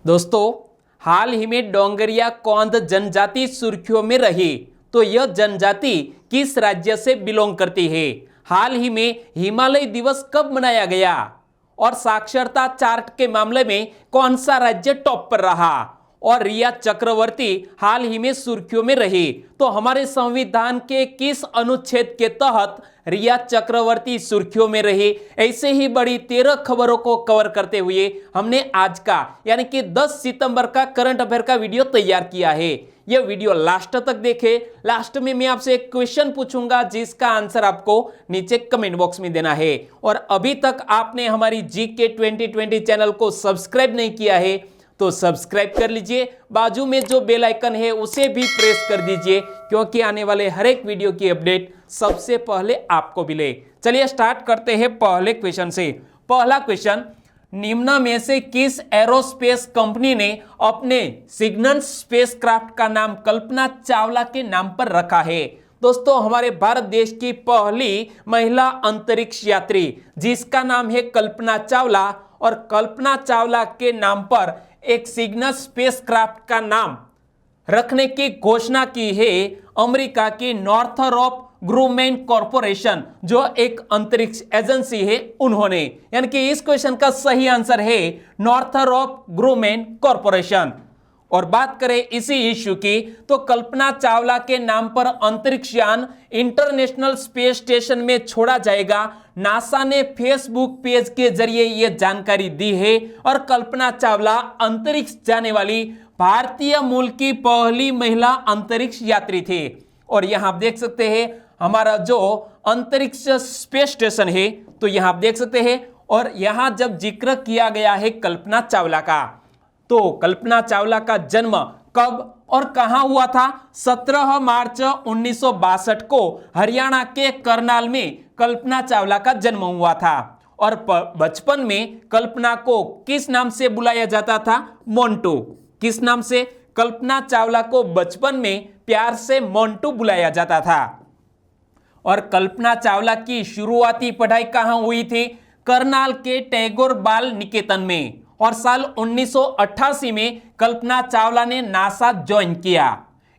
दोस्तों, हाल ही में डोंगरिया कौंद जनजाति सुर्खियों में रही। तो यह जनजाति किस राज्य से बिलोंग करती है? हाल ही में हिमालय दिवस कब मनाया गया? और साक्षरता चार्ट के मामले में कौन सा राज्य टॉप पर रहा? और रिया चक्रवर्ती हाल ही में सुर्खियों में रही। तो हमारे संविधान के किस अनुच्छेद के तहत रिया चक्रवर्ती सुर्खियों में रही? ऐसे ही बड़ी 13 खबरों को कवर करते हुए हमने आज का यानी कि 10 सितंबर का करंट अफेयर का वीडियो तैयार किया है। यह वीडियो लास्ट तक देखे। लास्ट में मैं आपसे एक क्वेश्चन पूछूंगा जिसका आंसर आपको नीचे कमेंट बॉक्स में देना है। और अभी तक आपने हमारी जीके 2020 चैनल को सब्सक्राइब नहीं किया है तो सब्सक्राइब कर लीजिए। बाजू में जो बेल आइकन है उसे भी प्रेस कर दीजिए, क्योंकि आने वाले हर एक वीडियो की अपडेट सबसे पहले आपको मिले। चलिए स्टार्ट करते हैं पहले क्वेश्चन से। पहला क्वेश्चन, निम्न में से किस एरोस्पेस कंपनी ने अपने सिग्नल स्पेसक्राफ्ट का नाम कल्पना चावला के नाम पर रखा है? दोस्तों, हमारे भारत देश की पहली महिला अंतरिक्ष यात्री जिसका नाम है कल्पना चावला, और कल्पना चावला के नाम पर एक सिग्नल स्पेसक्राफ्ट का नाम रखने की घोषणा की है अमेरिका की नॉर्थरॉप ग्रूमेन कॉरपोरेशन, जो एक अंतरिक्ष एजेंसी है, उन्होंने। यानी कि इस क्वेश्चन का सही आंसर है नॉर्थरॉप ग्रूमेन कॉरपोरेशन। और बात करें इसी इश्यू की, तो कल्पना चावला के नाम पर अंतरिक्ष यान इंटरनेशनल स्पेस स्टेशन में छोड़ा जाएगा। नासा ने फेसबुक पेज के जरिए यह जानकारी दी है। और कल्पना चावला अंतरिक्ष जाने वाली भारतीय मूल की पहली महिला अंतरिक्ष यात्री थे। और यहां आप देख सकते हैं हमारा जो अंतरिक्ष स्पेस स्टेशन है, तो यहां आप देख सकते हैं। और यहां जब जिक्र किया गया है कल्पना चावला का, तो कल्पना चावला का जन्म कब और कहां हुआ था? 17 मार्च 1962 को हरियाणा के करनाल में कल्पना चावला का जन्म हुआ था। और बचपन में कल्पना को किस नाम से बुलाया जाता था? मोंटू। किस नाम से? कल्पना चावला को बचपन में प्यार से मोंटू बुलाया जाता था। और कल्पना चावला की शुरुआती पढ़ाई कहां हुई थी? करनाल के टैगोर बाल निकेतन में। और साल 1988 में कल्पना चावला ने नासा ज्वाइन किया।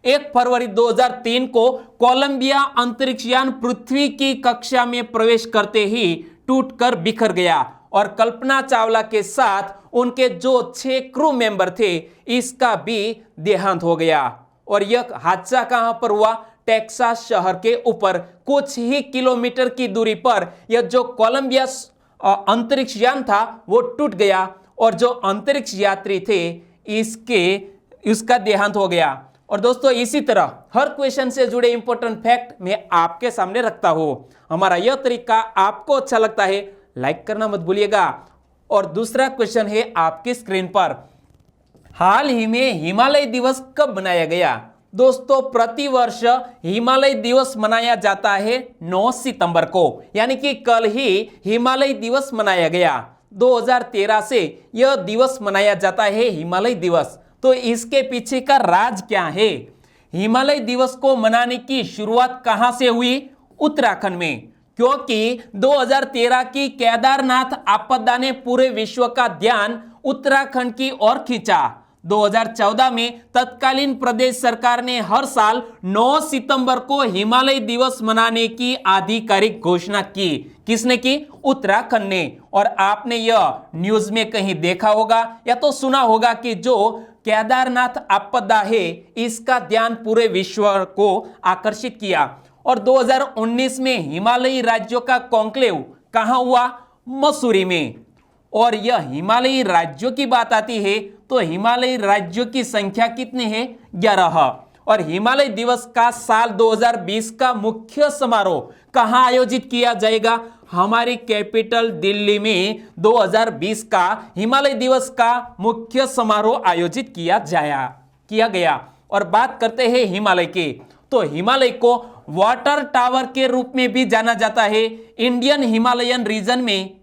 1 फरवरी 2003 को कोलंबिया अंतरिक्ष यान पृथ्वी की कक्षा में प्रवेश करते ही टूटकर बिखर गया। और कल्पना चावला के साथ उनके जो 6 क्रू मेंबर थे, इसका भी देहांत हो गया। और यह हादसा कहां पर हुआ? टेक्सास शहर के ऊपर कुछ ही किलोमीटर की दूरी पर यह जो कोलंबिया अंतरिक्ष यान था वो टूट गया। और जो अंतरिक्ष यात्री थे इसका देहांत हो गया। और दोस्तों, इसी तरह हर क्वेश्चन से जुड़े इंपॉर्टेंट फैक्ट मैं आपके सामने रखता हूं। हमारा यह तरीका आपको अच्छा लगता है, लाइक करना मत भूलिएगा। और दूसरा क्वेश्चन है आपकी स्क्रीन पर, हाल ही में हिमालय दिवस कब मनाया गया? दोस्तों, प्रतिवर्ष हिमालय दिवस मनाया जाता है 9 सितंबर को, यानी कि कल ही हिमालय दिवस मनाया गया। 2013 से यह दिवस मनाया जाता है हिमालय दिवस। तो इसके पीछे का राज क्या है? हिमालय दिवस को मनाने की शुरुआत कहां से हुई? उत्तराखंड में। क्योंकि 2013 की केदारनाथ आपदा ने पूरे विश्व का ध्यान उत्तराखंड की ओर खींचा। 2014 में तत्कालीन प्रदेश सरकार ने हर साल 9 सितंबर को हिमालय दिवस मनाने की आधिकारिक घोषणा की। किसने की? उत्तराखंड ने। और आपने यह न्यूज में कहीं देखा होगा या तो सुना होगा कि जो केदारनाथ आपदा है, इसका ध्यान पूरे विश्व को आकर्षित किया। और 2019 में हिमालयी राज्यों का कॉन्क्लेव कहां हुआ? मसूरी में। और यह हिमालयी राज्यों की बात आती है तो हिमालयी राज्यों की संख्या कितनी है? 11। और हिमालय दिवस का साल 2020 का मुख्य समारोह कहां आयोजित किया जाएगा? हमारी कैपिटल दिल्ली में 2020 का हिमालय दिवस का मुख्य समारोह आयोजित किया गया। और बात करते हैं हिमालय की, तो हिमालय को वाटर टावर के रूप में भी जाना जाता है। इंडियन हिमालयन रीजन में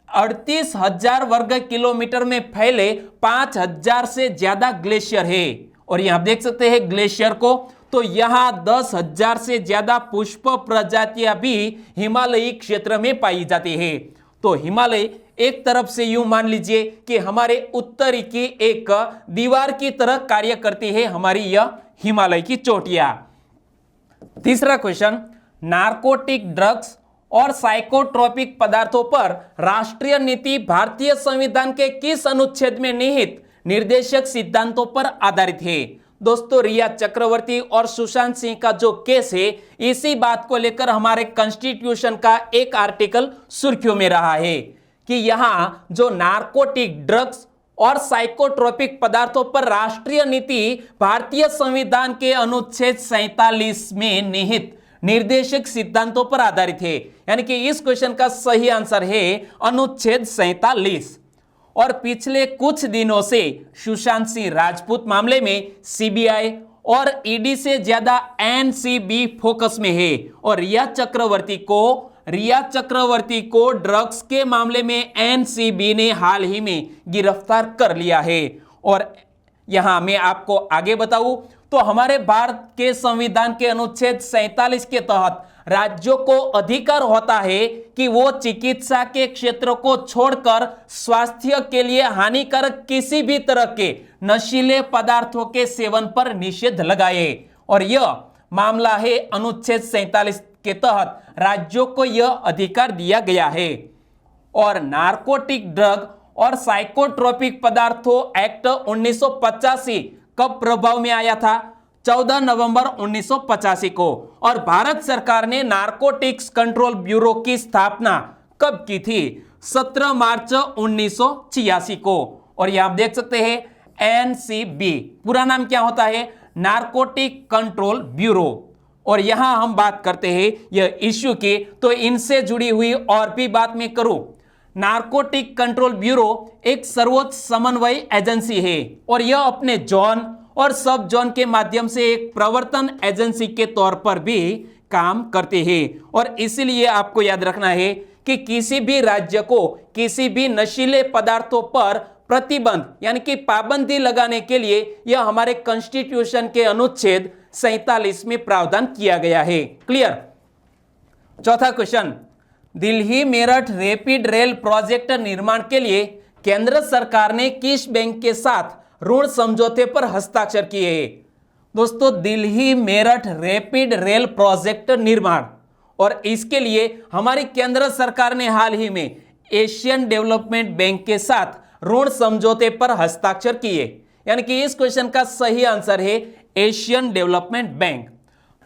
38,000 वर्ग किलोमीटर में फैले 5,000 से ज्यादा ग्लेशियर है। और यहां देख सकते हैं ग्लेशियर को, तो यहां 10,000 से ज्यादा पुष्प प्रजातियां भी हिमालयी क्षेत्र में पाई जाती है। तो हिमालय एक तरफ से यूं मान लीजिए कि हमारे उत्तरी की एक दीवार की तरह कार्य करती है हमारी यह हिमालय की चोटियां। तीसरा क्वेश्चन, नार्कोटिक ड्रग्स और साइकोट्रोपिक पदार्थों पर राष्ट्रीय नीति भारतीय संविधान के किस अनुच्छेद में निहित निर्देशक सिद्धांतों पर आधारित है? दोस्तों, रिया चक्रवर्ती और सुशांत सिंह का जो केस है, इसी बात को लेकर हमारे कॉन्स्टिट्यूशन का एक आर्टिकल सुर्खियों में रहा है कि यहां जो नार्कोटिक ड्रग्स और साइकोट्रोपिक पदार्थों पर राष्ट्रीय नीति भारतीय संविधान के अनुच्छेद 47 में निहित निर्देशक सिद्धांतों पर आधारित है। यानी कि इस क्वेश्चन का सही आंसर है अनुच्छेद 47। और पिछले कुछ दिनों से सुशांत सिंह राजपूत मामले में सीबीआई और ईडी से ज्यादा एनसीबी फोकस में है और रिया चक्रवर्ती को ड्रग्स के मामले में एनसीबी ने हाल ही में गिरफ्तार कर लिया है। और यहां मैं आपको आगे बताऊं तो हमारे भारत के संविधान के अनुच्छेद 47 के तहत राज्यों को अधिकार होता है कि वो चिकित्सा के क्षेत्र को छोड़कर स्वास्थ्य के लिए हानिकारक किसी भी तरह के नशीले पदार्थों के सेवन पर निषेध लगाए। और यह मामला है अनुच्छेद 47 के तहत राज्यों को यह अधिकार दिया गया है। और नार्कोटिक ड्रग और साइकोट्रोपिक पदार्थों एक्ट 1985 कब प्रभाव में आया था? 14 नवंबर 1985 को। और भारत सरकार ने नार्कोटिक्स कंट्रोल ब्यूरो की स्थापना कब की थी? 17 मार्च 1986 को। और यहां आप देख सकते हैं एनसीबी, पूरा नाम क्या होता है? Narcotic control bureau. और यहां हम बात करते हैं यह इश्यू की, तो इनसे जुड़ी हुई और भी बात मैं करूं। नार्कोटिक कंट्रोल ब्यूरो एक सर्वोच्च समन्वय एजेंसी है और यह अपने जोन और सब जोन के माध्यम से एक प्रवर्तन एजेंसी के तौर पर भी काम करते हैं। और इसीलिए आपको याद रखना है कि किसी भी राज्य को किसी भी नशीले पदार्थों पर प्रतिबंध यानी कि पाबंदी लगाने के लिए यह हमारे कॉन्स्टिट्यूशन के अनुच्छेद 47 में प्रावधान किया गया है। क्लियर? चौथा question, Delhi Meerut rapid rail project निर्माण के लिए केंद्र सरकार ने किस बैंक के साथ ऋण समझौते पर हस्ताक्षर किए हैं? दोस्तों, Delhi Meerut rapid rail project निर्माण, और इसके लिए हमारी केंद्र सरकार ने हाल ही में एशियन डेवलपमेंट बैंक के साथ ऋण समझौते पर हस्ताक्षर किए। यानी कि इस क्वेश्चन का सही आंसर है Asian development bank.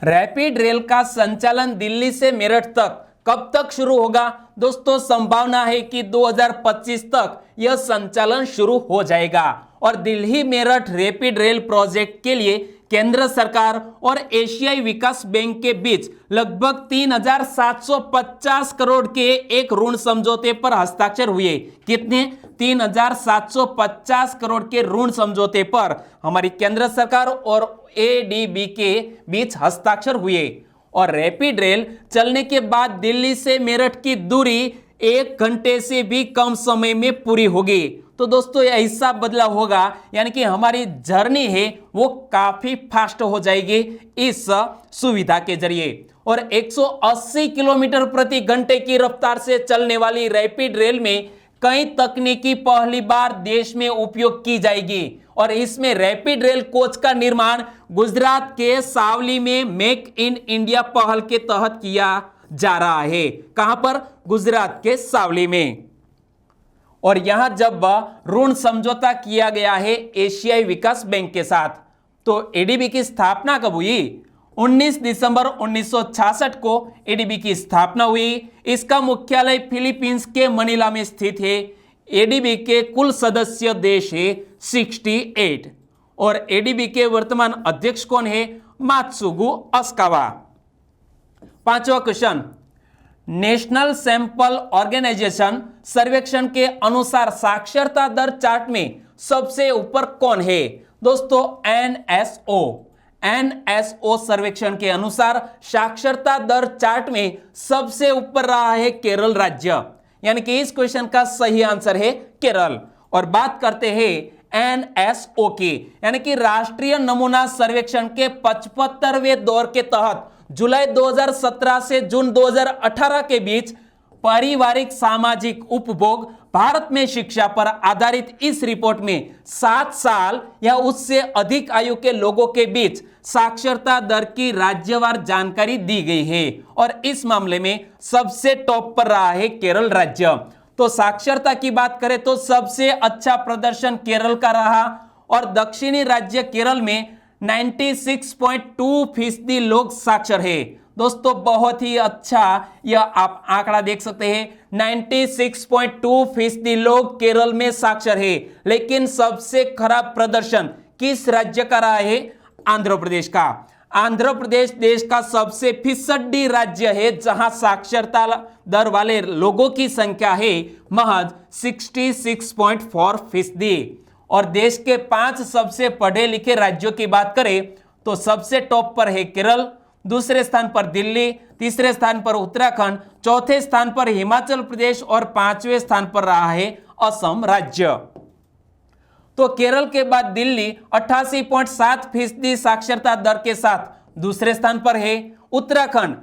Rapid rail का संचालन दिल्ली से मेरठ तक कब तक शुरू होगा? दोस्तों, संभावना है कि 2025 तक यह संचालन शुरू हो जाएगा। और Delhi Meerut rapid rail project के लिए केंद्र सरकार और एशियाई विकास बैंक के बीच लगभग 3,750 करोड़ के एक ऋण समझौते पर हस्ताक्षर हुए। कितने? 3,750 करोड़ के ऋण समझौते पर हमारी केंद्र सरकार और एडीबी के बीच हस्ताक्षर हुए। और रैपिड रेल चलने के बाद दिल्ली से मेरठ की दूरी 1 घंटे से भी कम समय में पूरी होगी। तो दोस्तों, यह हिस्सा बदला होगा, यानी कि हमारी जर्नी है वो काफी फास्ट हो जाएगी इस सुविधा के जरिए। और 180 किलोमीटर प्रति घंटे की रफ्तार से चलने वाली रैपिड रेल में कई तकनीकी पहली बार देश में उपयोग की जाएगी। और इसमें रैपिड रेल कोच का निर्माण गुजरात के सावली में मेक इन इंडिया पहल के तहत किया जा रहा है। कहां पर? गुजरात के सावली में। और यहां जब ऋण समझौता किया गया है एशियाई विकास बैंक के साथ, तो एडीबी की स्थापना कब हुई? 19 दिसंबर 1966 को एडीबी की स्थापना हुई। इसका मुख्यालय फिलीपींस के मनीला में स्थित है। एडीबी के कुल सदस्य देश है 68। और एडीबी के वर्तमान अध्यक्ष कौन है? मात्सुगु अस्कावा। पांचवा क्वेश्चन, नेशनल सैंपल ऑर्गेनाइजेशन सर्वेक्षण के अनुसार साक्षरता दर चार्ट में सबसे ऊपर कौन है? दोस्तों, एनएसओ सर्वेक्षण के अनुसार साक्षरता दर चार्ट में सबसे ऊपर रहा है केरल राज्य। यानी कि इस क्वेश्चन का सही आंसर है केरल। और बात करते हैं एनएसओ की, यानी कि राष्ट्रीय नमूना सर्वेक्षण के 75वें दौर के तहत जुलाई 2017 से जून 2018 के बीच पारिवारिक सामाजिक उपभोग भारत में शिक्षा पर आधारित इस रिपोर्ट में 7 साल या उससे अधिक आयु के लोगों के बीच साक्षरता दर की राज्यवार जानकारी दी गई है और इस मामले में सबसे टॉप पर रहा है केरल राज्य। तो साक्षरता की बात करें तो सबसे अच्छा प्रदर्शन केरल का रहा और दक्षिणी राज्य केरल में 96.2% लोग साक्षर है। दोस्तों बहुत ही अच्छा यह आप आंकड़ा देख सकते हैं, 96.2% लोग केरल में साक्षर है। लेकिन सबसे खराब प्रदर्शन किस राज्य का रहा है? आंध्र प्रदेश का। आंध्र प्रदेश देश का सबसे फिसड्डी राज्य है जहां साक्षरता दर वाले लोगों की संख्या है महज 66.4%। और देश के 5 सबसे पढ़े लिखे राज्यों की बात करें तो सबसे टॉप पर है केरल, दूसरे स्थान पर दिल्ली, तीसरे स्थान पर उत्तराखंड, चौथे स्थान पर हिमाचल प्रदेश और 5वें स्थान पर रहा है असम राज्य। तो केरल के बाद दिल्ली 88.7% साक्षरता दर के साथ दूसरे स्थान पर है, उत्तराखंड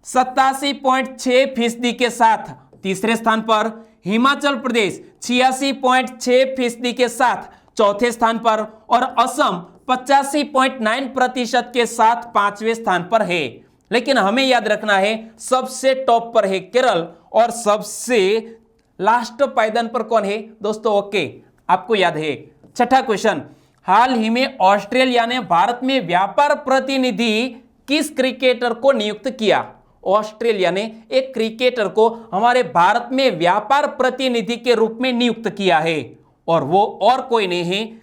87.6% के साथ तीसरे स्थान पर, हिमाचल प्रदेश 86.6% के साथ चौथे स्थान पर और असम 85.9% के साथ 5वें स्थान पर है। लेकिन हमें याद रखना है सबसे टॉप पर है केरल और सबसे लास्ट पायदान पर कौन है दोस्तों? ओके, आपको याद है। छठा क्वेश्चन, हाल ही में ऑस्ट्रेलिया ने भारत में व्यापार प्रतिनिधि किस क्रिकेटर को नियुक्त किया? ऑस्ट्रेलिया ने एक क्रिकेटर को हमारे भारत में व्यापार प्रतिनिधि के रूप में नियुक्त किया है और वो और कोई नहीं है,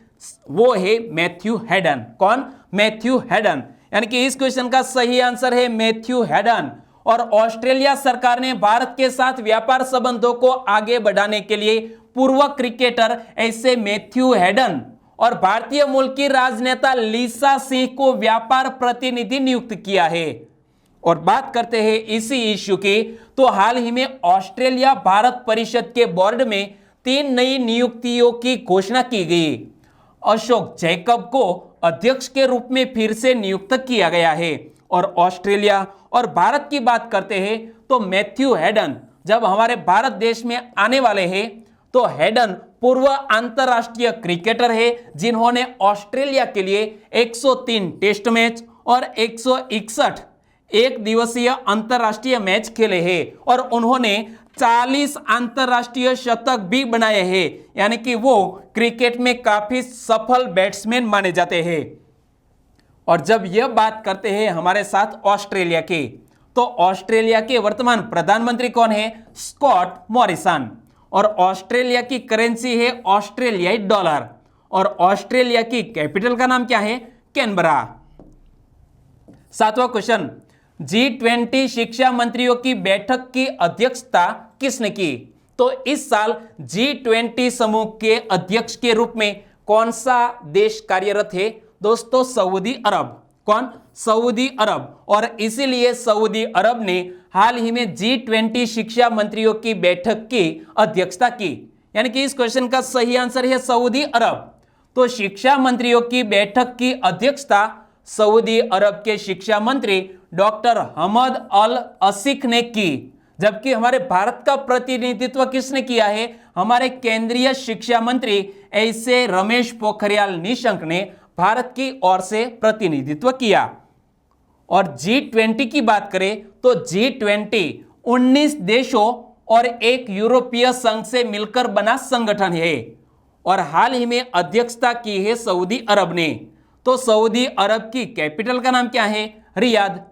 वो है मैथ्यू हेडन। कौन? Matthew Hayden. यानी कि इस क्वेश्चन का सही आंसर है मैथ्यू हेडन। और ऑस्ट्रेलिया सरकार ने भारत के साथ व्यापार संबंधों को आगे बढ़ाने के लिए पूर्व क्रिकेटर ऐसे मैथ्यू हेडन और भारतीय मूल की राजनेता लीसा सिंह को व्यापार प्रतिनिधि नियुक्त किया है। और बात करते हैं इसी इश्यू की, तो हाल ही में ऑस्ट्रेलिया भारत परिषद के बोर्ड में 3 नई नियुक्तियों की घोषणा की गई। अशोक जैकब को अध्यक्ष के रूप में फिर से नियुक्त किया गया है। और ऑस्ट्रेलिया और भारत की बात करते हैं तो मैथ्यू हेडन जब हमारे भारत देश में आने वाले हैं तो हेडन पूर्व अंतरराष्ट्रीय क्रिकेटर है जिन्होंने ऑस्ट्रेलिया के लिए 103 टेस्ट मैच और 161 एक दिवसीय अंतरराष्ट्रीय मैच खेले हैं और उन्होंने 40 अंतरराष्ट्रीय शतक भी बनाए हैं। यानी कि वो क्रिकेट में काफी सफल बैट्समैन माने जाते हैं। और जब यह बात करते हैं हमारे साथ ऑस्ट्रेलिया की, तो ऑस्ट्रेलिया के वर्तमान प्रधानमंत्री कौन है? Scott Morrison. और ऑस्ट्रेलिया की करेंसी है ऑस्ट्रेलियाई डॉलर और ऑस्ट्रेलिया की कैपिटल का नाम क्या है? कैनबरा। 7वां क्वेश्चन, G20 शिक्षा मंत्रियों की बैठक की अध्यक्षता किसने की? तो इस साल G20 समूह के अध्यक्ष के रूप में कौन सा देश कार्यरत है? दोस्तों सऊदी अरब। कौन? सऊदी अरब। और इसीलिए सऊदी अरब ने हाल ही में G20 शिक्षा मंत्रियों की बैठक की अध्यक्षता की। यानी कि इस क्वेश्चन का सही आंसर है सऊदी अरब। तो शिक्षा मंत्रियों की बैठक की अध्यक्षता सऊदी अरब के शिक्षा मंत्री डॉक्टर हमद अल असीख ने की। जबकि हमारे भारत का प्रतिनिधित्व किसने किया है? हमारे केंद्रीय शिक्षा मंत्री ऐसे रमेश पोखरियाल निशंक ने भारत की ओर से प्रतिनिधित्व किया। और G20 की बात करें तो G20 19 देशों और एक यूरोपीय संघ से मिलकर बना संगठन है और हाल ही में अध्यक्षता की है सऊदी अरब ने। तो सऊदी अरब की कैपिटल का नाम क्या है? रियाद।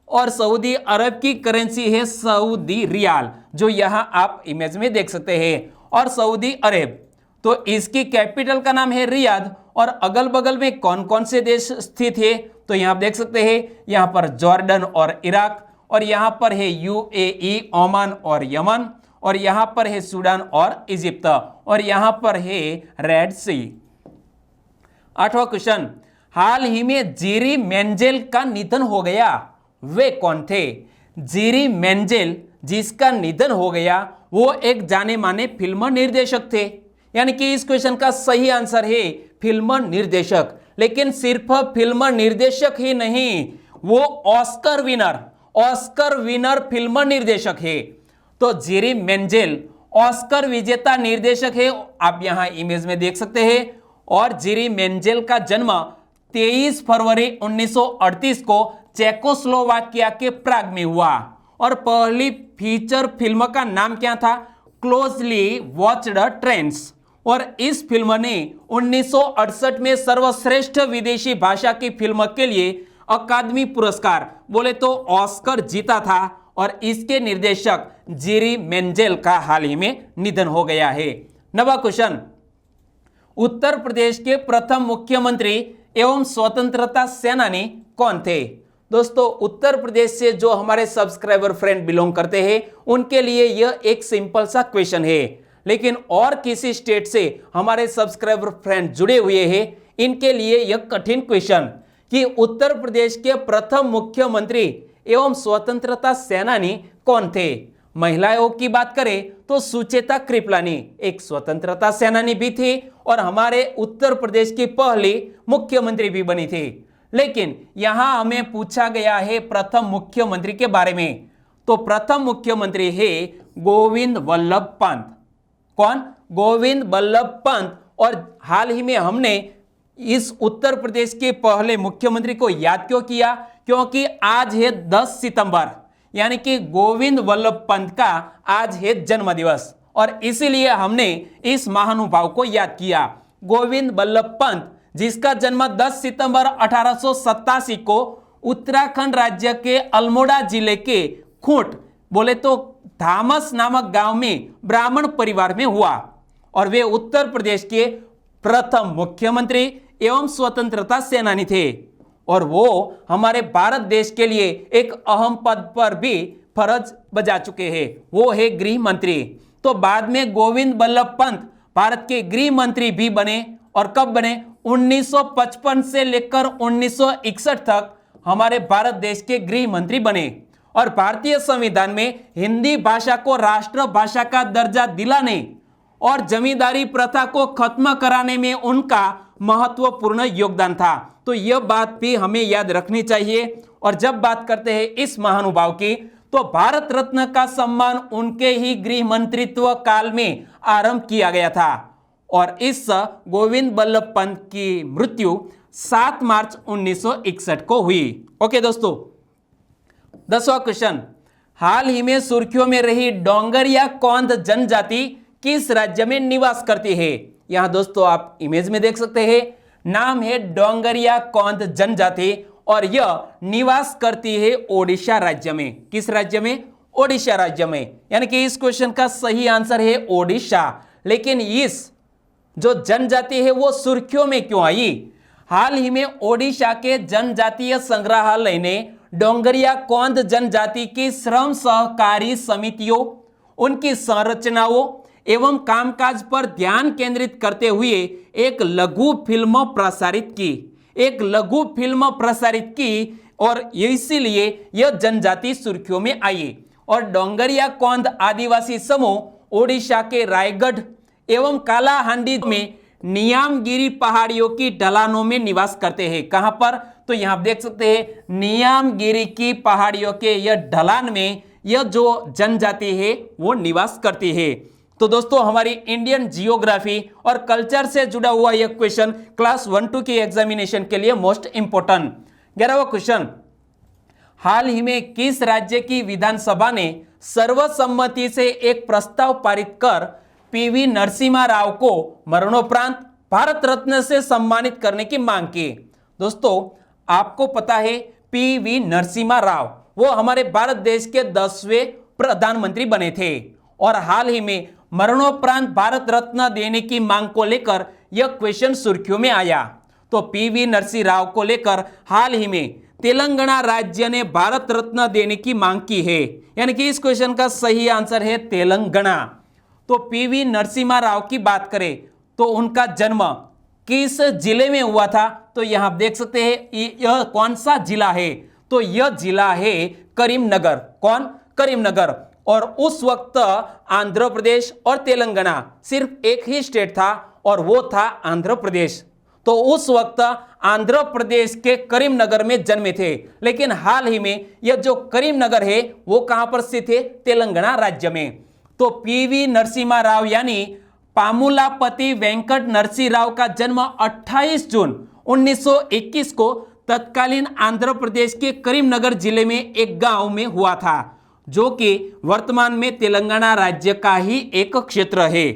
और सऊदी अरब की करेंसी है सऊदी रियाल, जो यहां आप इमेज में देख सकते हैं। और सऊदी अरब तो इसकी कैपिटल का नाम है रियाद। और अगल बगल में कौन कौन से देश स्थित है? तो यहां आप देख सकते हैं, यहां पर जॉर्डन और इराक, और यहां पर है UAE, ओमान और यमन, और यहां पर है सूडान और इजिप्ट, और यहां पर है रेड सी। 8वां क्वेश्चन, हाल ही में जेरी मेंजेल का निधन हो गया, वे कौन थे? जेरी मेंजेल जिसका निधन हो गया वो एक जाने माने फिल्म निर्देशक थे। यानी कि इस क्वेश्चन का सही आंसर है फिल्म निर्देशक। लेकिन सिर्फ फिल्म निर्देशक ही नहीं, वो ऑस्कर विनर फिल्म निर्देशक है। तो जेरी मेंजेल ऑस्कर विजेता निर्देशक है, आप यहां इमेज में देख सकते हैं। और जेरी मेंजेल का जन्म 23 फरवरी 1938 को चेकोस्लोवाकिया के प्राग में हुआ। और पहली फीचर फिल्म का नाम क्या था? Closely watched trends. और इस फिल्म ने 1968 में सर्वश्रेष्ठ विदेशी भाषा की फिल्म के लिए अकादमी पुरस्कार बोले तो ऑस्कर जीता था। और इसके निर्देशक जेरी मेंजेल का हाल ही में निधन हो गया है। नवा क्वेश्चन, उत्तर प्रदेश के प्रथम मुख्यमंत्री एवं स्वतंत्रता सेनानी कौन थे? दोस्तों, उत्तर प्रदेश से जो हमारे सब्सक्राइबर फ्रेंड बिलोंग करते हैं उनके लिए यह एक सिंपल सा क्वेश्चन है, लेकिन और किसी स्टेट से हमारे सब्सक्राइबर फ्रेंड जुड़े हुए हैं इनके लिए यह कठिन क्वेश्चन कि उत्तर प्रदेश के प्रथम मुख्यमंत्री एवं स्वतंत्रता सेनानी कौन थे। महिलाओं की बात करें तो सुचेता कृपलानी एक स्वतंत्रता सेनानी भी थी और हमारे उत्तर प्रदेश की पहली मुख्यमंत्री भी बनी थी। लेकिन यहां हमें पूछा गया है प्रथम मुख्यमंत्री के बारे में, तो प्रथम मुख्यमंत्री है गोविंद वल्लभ पंत। कौन? गोविंद वल्लभ पंत। और हाल ही में हमने इस उत्तर प्रदेश के पहले मुख्यमंत्री को याद क्यों किया? क्योंकि आज है 10 सितंबर, यानी कि गोविंद वल्लभ पंत का आज है जन्म दिवस और इसीलिए हमने इस महानुभाव को याद किया। गोविंद वल्लभ पंत जिसका जन्म 10 सितंबर 1887 को उत्तराखंड राज्य के अल्मोड़ा जिले के खूंट बोले तो धामस नामक गांव में ब्राह्मण परिवार में हुआ और वे उत्तर प्रदेश के प्रथम मुख्यमंत्री एवं स्वतंत्रता सेनानी थे और वो हमारे भारत देश के लिए एक अहम पद पर भी फर्ज बजा चुके हैं, वो है गृह मंत्री। तो बाद में गोविंद वल्लभ पंत भारत के गृह मंत्री भी बने और कब बने? 1955 से लेकर 1961 तक हमारे भारत देश के गृह मंत्री बने और भारतीय संविधान में हिंदी भाषा को राष्ट्र भाषा का दर्जा दिलाने और जमींदारी प्रथा को खत्म कराने में उनका महत्वपूर्ण योगदान था। तो यह बात भी हमें याद रखनी चाहिए। और जब बात करते हैं इस महानुभाव की तो भारत रत्न का सम्मान उनके ही गृह मंत्रित्व काल में आरंभ किया गया था और इस गोविंद वल्लभ पंत की मृत्यु 7 मार्च 1961 को हुई। ओके दोस्तों, 10वां क्वेश्चन, हाल ही में सुर्खियों में रही डोंगरिया कौंध जनजाति किस राज्य में निवास करती है? यहां दोस्तों आप इमेज में देख सकते हैं, नाम है डोंगरिया कौंध जनजाति और यह निवास करती है ओडिशा राज्य में। किस राज्य में? ओडिशा राज्य में। यानी कि इस क्वेश्चन का सही आंसर है ओडिशा। लेकिन इस जो जनजाति है वो सुर्खियों में क्यों आई? हाल ही में ओडिशा के जनजातीय संग्रहालय ने डोंगरिया कौंध जनजाति की श्रम सहकारी समितियों, उनकी संरचनाओं एवं कामकाज पर ध्यान केंद्रित करते हुए एक लघु फिल्म प्रसारित की और इसीलिए यह जनजाति सुर्खियों में आई। और डोंगरिया कौंध आदिवासी समूह ओडिशा के रायगढ़ एवं कालाहांडी में नियामगिरी पहाड़ियों की ढलानों में निवास करते हैं। कहां पर? तो यहां आप देख सकते हैं नियामगिरी की पहाड़ियों के यह ढलान में यह जो जनजाति है वो निवास करती है। तो दोस्तों हमारी इंडियन जियोग्राफी और कल्चर से जुड़ा हुआ यह क्वेश्चन क्लास 1-2 की एग्जामिनेशन के लिए मोस्ट इंपोर्टेंट। 11वां क्वेश्चन, हाल ही में किस राज्य की विधानसभा ने सर्वसम्मति से एक प्रस्ताव पारित कर पीवी नरसिम्हा राव को मरणोपरांत भारत रत्न से सम्मानित करने की मांग की? दोस्तों आपको पता है पीवी नरसिम्हा राव वो हमारे भारत देश के 10वें प्रधानमंत्री बने थे और हाल ही में मरणोपरांत भारत रत्न देने की मांग को लेकर यह क्वेश्चन सुर्खियों में आया। तो पीवी नरसिम्हा राव को लेकर हाल ही में तेलंगाना राज्य ने भारत रत्न देने की मांग की है, यानी कि इस क्वेश्चन का सही आंसर है तेलंगाना। तो पीवी नरसिम्हा राव की बात करें तो उनका जन्म किस जिले में हुआ था? तो यहां आप देख सकते हैं यह कौन सा जिला है? तो यह जिला है करीमनगर। कौन? करीमनगर। और उस वक्त आंध्र प्रदेश और तेलंगाना सिर्फ एक ही स्टेट था और वो था आंध्र प्रदेश। तो तो उस वक्त आंध्र प्रदेश के करीमनगर में जन्मे थे, लेकिन हाल ही में यह जो करीमनगर है वो कहां पर स्थित है? तेलंगाना राज्य में। तो पीवी नरसिम्हा राव यानी पामुलापति वेंकट नरसिंह राव का जन्म 28 जून 1921 को तत्कालीन आंध्र प्रदेश के करीमनगर जिले में एक गांव में हुआ था, जो कि वर्तमान में तेलंगाना राज्य का ही एक क्षेत्र है।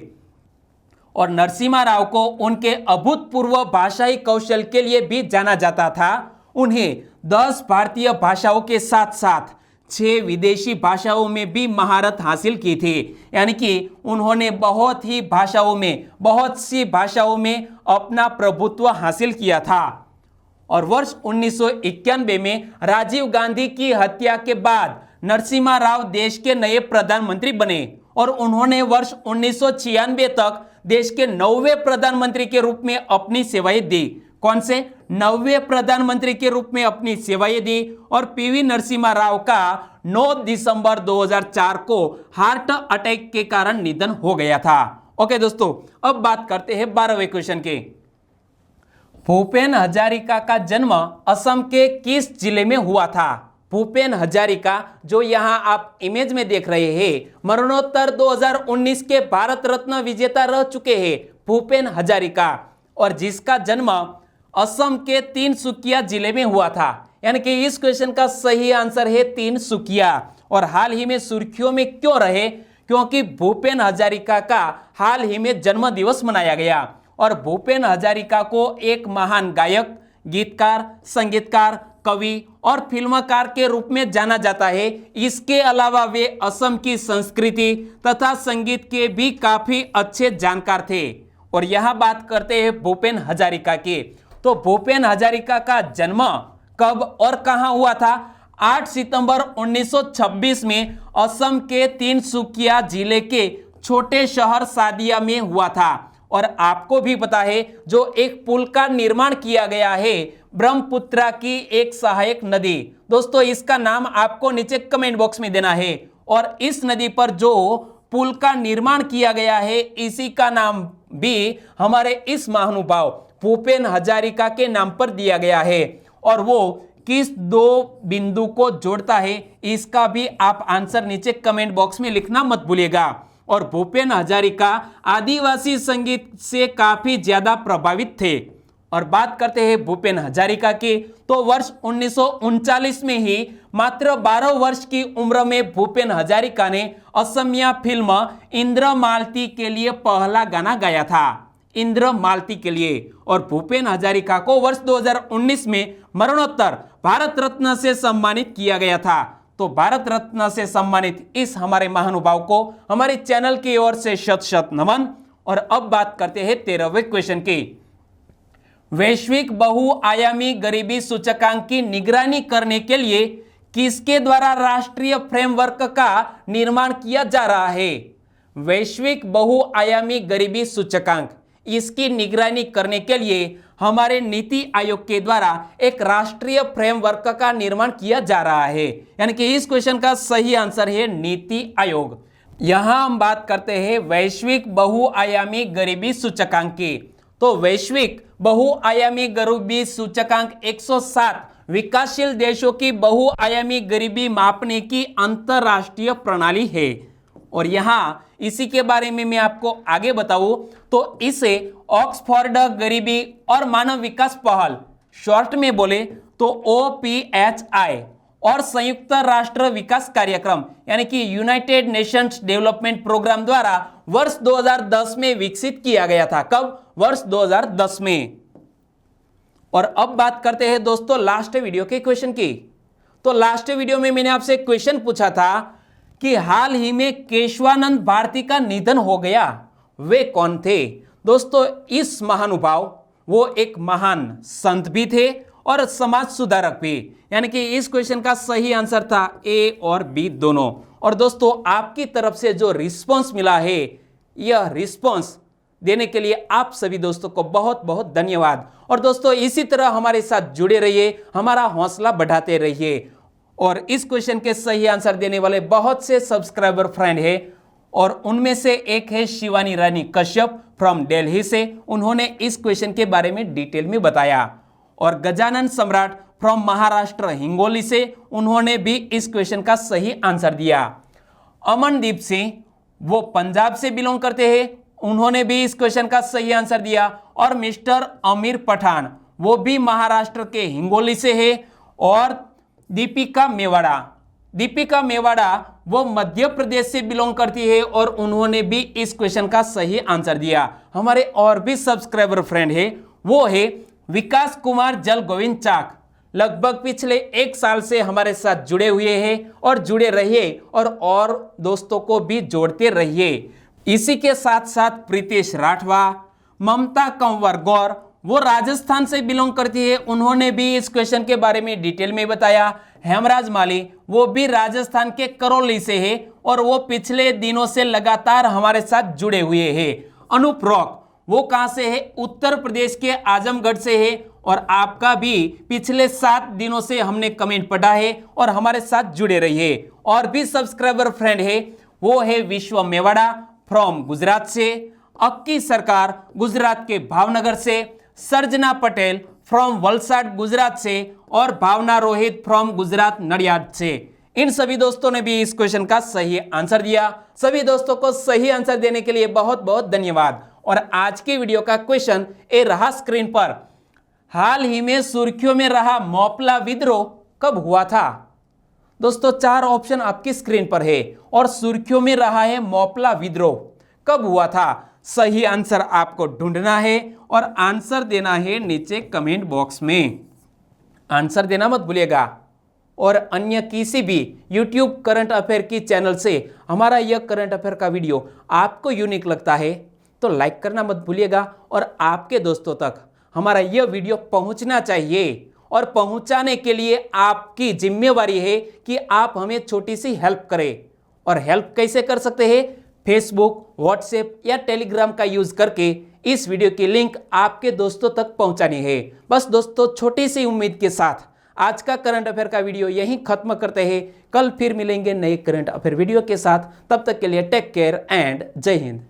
और नरसिम्हा राव को उनके अभूतपूर्व भाषाई कौशल के लिए भी जाना जाता था। उन्हें 10 भारतीय भाषाओं के साथ साथ 6 विदेशी भाषाओं में भी महारत हासिल की थी, यानी कि उन्होंने बहुत सी भाषाओं में अपना प्रभुत्व हासिल किया था। और वर्ष 1991 में राजीव गांधी की हत्या के बाद नरसिम्हा राव देश के नए प्रधानमंत्री बने और उन्होंने वर्ष 1996 तक देश के 9वें प्रधानमंत्री के रूप में अपनी सेवाएं दी। कौन से? 9वें प्रधानमंत्री के रूप में अपनी सेवाएं दी। और पीवी नरसिम्हा राव का 9 दिसंबर 2004 को हार्ट अटैक के कारण निधन हो गया था। ओके दोस्तों, अब बात करते हैं 12वें क्वेश्चन के। भूपेन हजारिका का जन्म असम के किस जिले में हुआ था? भूपेन हजारिका, जो यहां आप इमेज में देख रहे हैं, मरणोत्तर 2019 के भारत रत्न विजेता रह चुके हैं भूपेन हजारिका, और जिसका जन्म असम के तिनसुकिया जिले में हुआ था। यानी कि इस क्वेश्चन का सही आंसर है तिनसुकिया। और हाल ही में सुर्खियों में क्यों रहे? क्योंकि भूपेन हजारिका का हाल ही में जन्म दिवस मनाया गया और भूपेन हजारिका को एक महान गायक, गीतकार, संगीतकार, कवि और फिल्मकार के रूप में जाना जाता है। इसके अलावा वे असम की संस्कृति तथा संगीत के भी काफी अच्छे जानकार थे। और यहां बात करते हैं भूपेन हजारिका की। तो भूपेन हजारिका का जन्म कब और कहां हुआ था? 8 सितंबर 1926 में असम के तिनसुकिया जिले के छोटे शहर सादिया में हुआ था। और आपको भी पता है, जो एक पुल का निर्माण किया गया है ब्रह्मपुत्रा की एक सहायक नदी, दोस्तों इसका नाम आपको नीचे कमेंट बॉक्स में देना है। और इस नदी पर जो पुल का निर्माण किया गया है, इसी का नाम भी हमारे इस महानुभाव भूपेन हजारिका के नाम पर दिया गया है। और वो किस 2 बिंदु को जोड़ता है, इसका भी आप आंसर नीचे कमेंट बॉक्स में लिखना मत भूलिएगा। और भूपेन हजारिका आदिवासी संगीत से काफी ज्यादा प्रभावित थे। और बात करते हैं भूपेन हजारिका की, तो वर्ष 1939 में ही मात्र 12 वर्ष की उम्र में भूपेन हजारिका ने असमिया फिल्म इंद्रमालती के लिए पहला गाना गाया था, इंद्रमालती के लिए। और भूपेन हजारिका को वर्ष 2019 में मरणोत्तर भारत रत्न से सम्मानित किया गया था। तो भारत रत्न से सम्मानित इस हमारे महानुभाव को हमारे चैनल की ओर से शत शत नमन। और अब बात करते हैं 13वें क्वेश्चन की। वैश्विक बहुआयामी गरीबी सूचकांक की निगरानी करने के लिए किसके द्वारा राष्ट्रीय फ्रेमवर्क का निर्माण किया जा रहा है? वैश्विक बहुआयामी गरीबी सूचकांक, इसकी निगरानी करने के लिए हमारे नीति आयोग के द्वारा एक राष्ट्रीय फ्रेमवर्क का निर्माण किया जा रहा है। यानी कि इस क्वेश्चन का सही आंसर है नीति आयोग। यहां हम बात करते हैं वैश्विक बहुआयामी गरीबी सूचकांक की। तो वैश्विक बहुआयामी गरीबी सूचकांक 107 विकासशील देशों की बहुआयामी गरीबी मापने की अंतरराष्ट्रीय प्रणाली है। और यहां इसी के बारे में मैं आपको आगे बताऊं तो इसे ऑक्सफोर्ड गरीबी और मानव विकास पहल, शॉर्ट में बोले तो OPHI, और संयुक्त राष्ट्र विकास कार्यक्रम यानी कि यूनाइटेड नेशंस डेवलपमेंट प्रोग्राम द्वारा वर्ष 2010 में विकसित किया गया था। कब? वर्ष 2010 में। और अब बात करते हैं दोस्तों लास्ट वीडियो के क्वेश्चन की। तो लास्ट वीडियो में मैंने आपसे क्वेश्चन पूछा था कि हाल ही में केशवानंद भारती का निधन हो गया, वे कौन थे? दोस्तों इस महानुभाव, वो एक महान संत भी थे और समाज सुधारक भी। यानी कि इस क्वेश्चन का सही आंसर था ए और बी दोनों। और दोस्तों आपकी तरफ से जो रिस्पॉन्स मिला है, यह रिस्पॉन्स देने के लिए आप सभी दोस्तों को बहुत बहुत धन्यवाद। और दोस्तों इसी तरह हमारे साथ जुड़े रहिए, हमारा हौसला बढ़ाते रहिए। और इस क्वेश्चन के सही आंसर देने वाले बहुत से सब्सक्राइबर फ्रेंड हैं, और उनमें से एक है शिवानी रानी कश्यप फ्रॉम दिल्ली से, उन्होंने इस क्वेश्चन के बारे में डिटेल में बताया। और गजानन सम्राट फ्रॉम महाराष्ट्र हिंगोली से, उन्होंने भी इस क्वेश्चन का सही आंसर दिया। अमनदीप सिंह, वो पंजाब से बिलोंग करते हैं, उन्होंने भी इस क्वेश्चन का सही आंसर दिया। और मिस्टर अमीर पठान, वो भी महाराष्ट्र के हिंगोली से है। और दीपिका मेवाड़ा वो मध्य प्रदेश से बिलोंग करती है और उन्होंने भी इस क्वेश्चन का सही आंसर दिया। हमारे और भी सब्सक्राइबर फ्रेंड है, वो है विकास कुमार जल गोविंद चाक, लगभग पिछले 1 साल से हमारे साथ जुड़े हुए हैं और जुड़े रहिए और दोस्तों को भी जोड़ते रहिए। इसी के साथ साथ प्रीतेश राठवा, ममता कंवर गौर, वो राजस्थान से बिलोंग करती है, उन्होंने भी इस क्वेश्चन के बारे में डिटेल में बताया। हेमराज माली, वो भी राजस्थान के करौली से है और वो पिछले दिनों से लगातार हमारे साथ जुड़े हुए हैं। अनूप रॉक, वो कहां से है? उत्तर प्रदेश के आजमगढ़ से है और आपका भी पिछले 7 दिनों से हमने कमेंट पढ़ा है और हमारे साथ जुड़े रहिए। और भी सब्सक्राइबर फ्रेंड है, वो है विश्व मेवाड़ा फ्रॉम गुजरात से, अक्की सरकार गुजरात के भावनगर से, सर्जना पटेल फ्रॉम वलसाड गुजरात से और भावना रोहित फ्रॉम गुजरात नडियाद से। इन सभी दोस्तों ने भी इस क्वेश्चन का सही आंसर दिया। सभी दोस्तों को सही आंसर देने के लिए बहुत बहुत धन्यवाद। और आज की वीडियो का क्वेश्चन ए रहा स्क्रीन पर, हाल ही में सुर्खियों में रहा मोपला विद्रोह कब हुआ था? दोस्तों 4 ऑप्शन आपकी स्क्रीन पर है और सुर्खियों में रहा है मोपला विद्रोह, कब हुआ था? सही आंसर आपको ढूंढना है और आंसर देना है नीचे कमेंट बॉक्स में। आंसर देना मत भूलिएगा। और अन्य किसी भी YouTube करंट अफेयर की चैनल से हमारा यह करंट अफेयर का वीडियो आपको यूनिक लगता है तो लाइक करना मत भूलिएगा और आपके दोस्तों तक हमारा यह वीडियो पहुंचना चाहिए। और पहुंचाने के लिए आपकी जिम्मेवारी है कि आप हमें छोटी सी हेल्प करें। और हेल्प कैसे कर सकते हैं? फेसबुक, व्हाट्सएप या टेलीग्राम का यूज करके इस वीडियो की लिंक आपके दोस्तों तक पहुंचानी है। बस दोस्तों, छोटी सी उम्मीद के साथ आज का करंट अफेयर का वीडियो यहीं खत्म करते हैं। कल फिर मिलेंगे नए करंट अफेयर वीडियो के साथ। तब तक के लिए टेक केयर एंड जय हिंद।